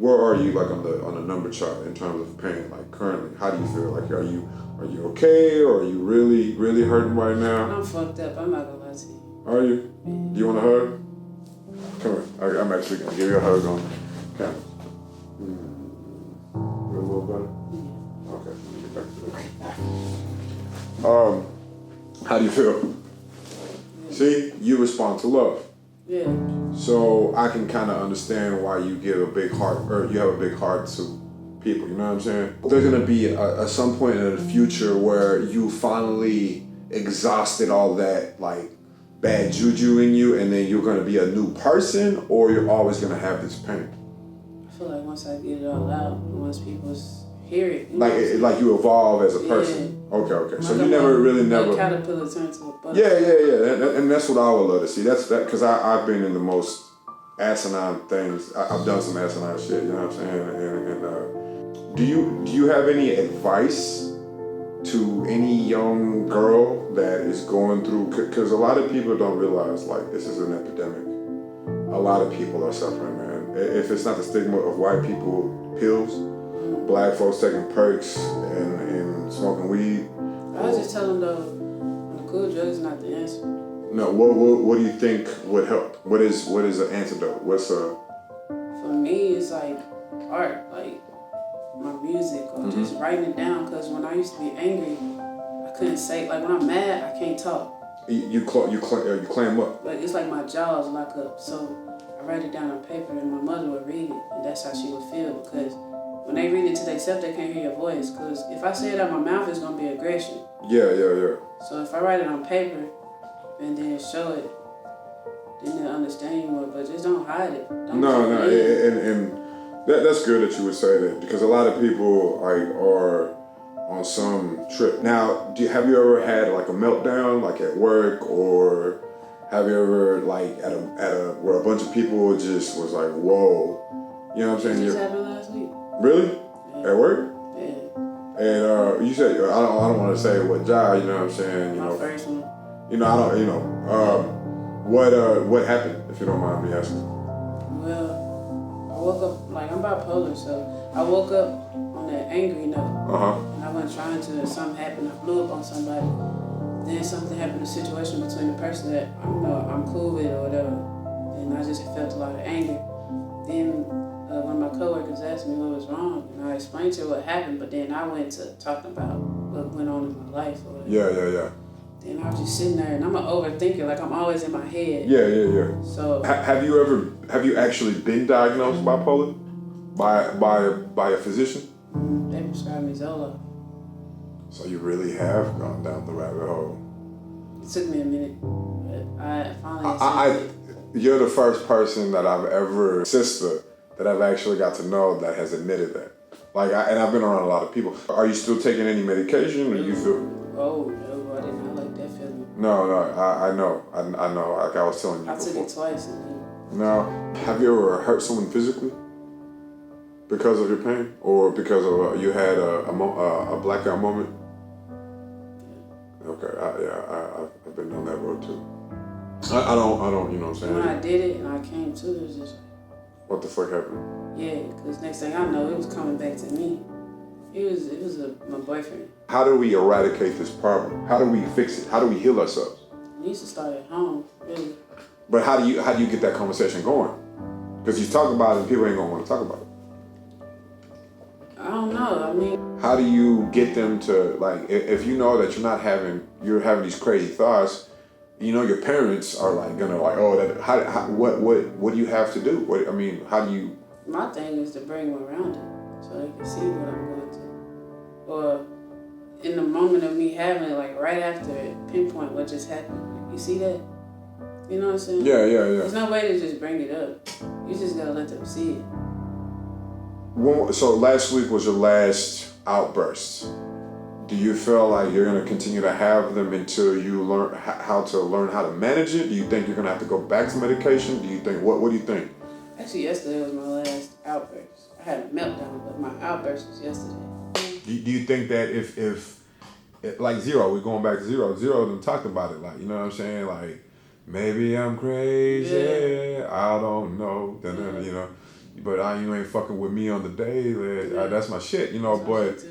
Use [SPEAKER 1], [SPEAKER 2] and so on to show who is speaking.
[SPEAKER 1] where are you like on the number chart in terms of pain? Like currently, how do you feel? Like are you okay, or are you really hurting right now?
[SPEAKER 2] I'm fucked up. I'm not gonna lie to you.
[SPEAKER 1] Are you? Yeah. Do you want a hug? Come here. I'm actually gonna give you a hug on camera. A little better? Yeah. Okay. Let me get back to it. How do you feel? Yeah. See, you respond to love.
[SPEAKER 2] Yeah.
[SPEAKER 1] So I can kind of understand why you give a big heart, or you have a big heart to people. You know what I'm saying? There's gonna be a some point in the future where you finally exhausted all that like bad juju in you, and then you're gonna be a new person, or you're always gonna have this pain.
[SPEAKER 2] I feel like once I get it all out, once people hear it,
[SPEAKER 1] like you evolve as a person. Yeah. Okay. So you never.
[SPEAKER 2] Caterpillar turns to a butterfly.
[SPEAKER 1] Yeah. And that's what I would love to see. That's because I've been in the most asinine things. I've done some asinine shit. You know what I'm saying? And do you have any advice to any young girl that is going through? Because a lot of people don't realize like this is an epidemic. A lot of people are suffering, man. If it's not the stigma of white people pills, black folks taking perks and smoking weed.
[SPEAKER 2] I was just telling them though, the cool drugs is not the answer.
[SPEAKER 1] No, what do you think would help? What is an antidote?
[SPEAKER 2] For me, it's like art, like my music, or just writing it down. Because when I used to be angry, I couldn't say, like when I'm mad, I can't talk.
[SPEAKER 1] You clam up.
[SPEAKER 2] Like it's like my jaws lock up. So I write it down on paper, and my mother would read it, and that's how she would feel. Because when they read it to themselves, they can't hear your voice. Because if I say it out my mouth, it's gonna be aggression.
[SPEAKER 1] Yeah.
[SPEAKER 2] So if I write it on paper and then show it, then they'll understand you more. But just don't hide it.
[SPEAKER 1] No, and that's good that you would say that, because a lot of people like are on some trip. Now, have you ever had like a meltdown, like at work, or have you ever like at a where a bunch of people just was like, whoa, you know what I'm saying?
[SPEAKER 2] It just happened last week.
[SPEAKER 1] Really?
[SPEAKER 2] Yeah.
[SPEAKER 1] At work?
[SPEAKER 2] Yeah.
[SPEAKER 1] And you said I don't want to say what job, you know what I'm saying?
[SPEAKER 2] My first one.
[SPEAKER 1] What happened, if you don't mind me asking?
[SPEAKER 2] Well, I woke up, like I'm bipolar, so I woke up on that angry note. And I wasn't trying to, something happened, I blew up on somebody. Then something happened, a situation between the person that I'm cool with or whatever. And I just felt a lot of anger. Then one of my coworkers asked me what was wrong, and I explained to her what happened, but then I went to talking about what went on in my life or whatever.
[SPEAKER 1] Yeah.
[SPEAKER 2] Then I was just sitting there, and I'm an overthinker, like I'm always in my head.
[SPEAKER 1] Yeah.
[SPEAKER 2] So
[SPEAKER 1] have you actually been diagnosed bipolar by a physician?
[SPEAKER 2] They prescribed me Zolo.
[SPEAKER 1] So you really have gone down the rabbit hole.
[SPEAKER 2] It took me a minute, but I finally.
[SPEAKER 1] You're the first person that I've actually got to know that has admitted that. Like, and I've been around a lot of people. Are you still taking any medication, or you feel?
[SPEAKER 2] Oh no, I did not like that feeling.
[SPEAKER 1] No, I know. Like I was telling you
[SPEAKER 2] I
[SPEAKER 1] before.
[SPEAKER 2] took it twice. And
[SPEAKER 1] No. Have you ever hurt someone physically because of your pain, or because of you had a blackout moment?
[SPEAKER 2] Yeah.
[SPEAKER 1] Okay. I've been down that road too. I don't. You know what I'm saying?
[SPEAKER 2] When I did it and I came to, it was just.
[SPEAKER 1] What the fuck happened?
[SPEAKER 2] Yeah, because next thing I know, it was coming back to me. It was my boyfriend.
[SPEAKER 1] How do we eradicate this problem? How do we fix it? How do we heal ourselves?
[SPEAKER 2] It needs to start at home, really.
[SPEAKER 1] But how do you get that conversation going? Because you talk about it and people ain't gonna want to talk about it.
[SPEAKER 2] I don't know. I mean,
[SPEAKER 1] how do you get them to, like, if you know that you're having these crazy thoughts, you know your parents are like gonna like, oh, what do you have to do? How do you?
[SPEAKER 2] My thing is to bring them around it so they can see what I'm going through, or in the moment of me having it, like right after it, pinpoint what just happened. You see that? You know what I'm saying?
[SPEAKER 1] Yeah.
[SPEAKER 2] There's no way to just bring it up. You just gotta let them see it.
[SPEAKER 1] So last week was your last outburst. Do you feel like you're going to continue to have them until you learn how to manage it? Do you think you're going to have to go back to medication? Do you think, what do you think?
[SPEAKER 2] Actually, yesterday was my last outburst. I had a meltdown, but my outburst was yesterday.
[SPEAKER 1] Do you think that if like Zero, we're going back to Zero done talked about it, like, you know what I'm saying? Like, maybe I'm crazy, I don't know, you know. but you ain't fucking with me on the daily. That's my shit, you know. But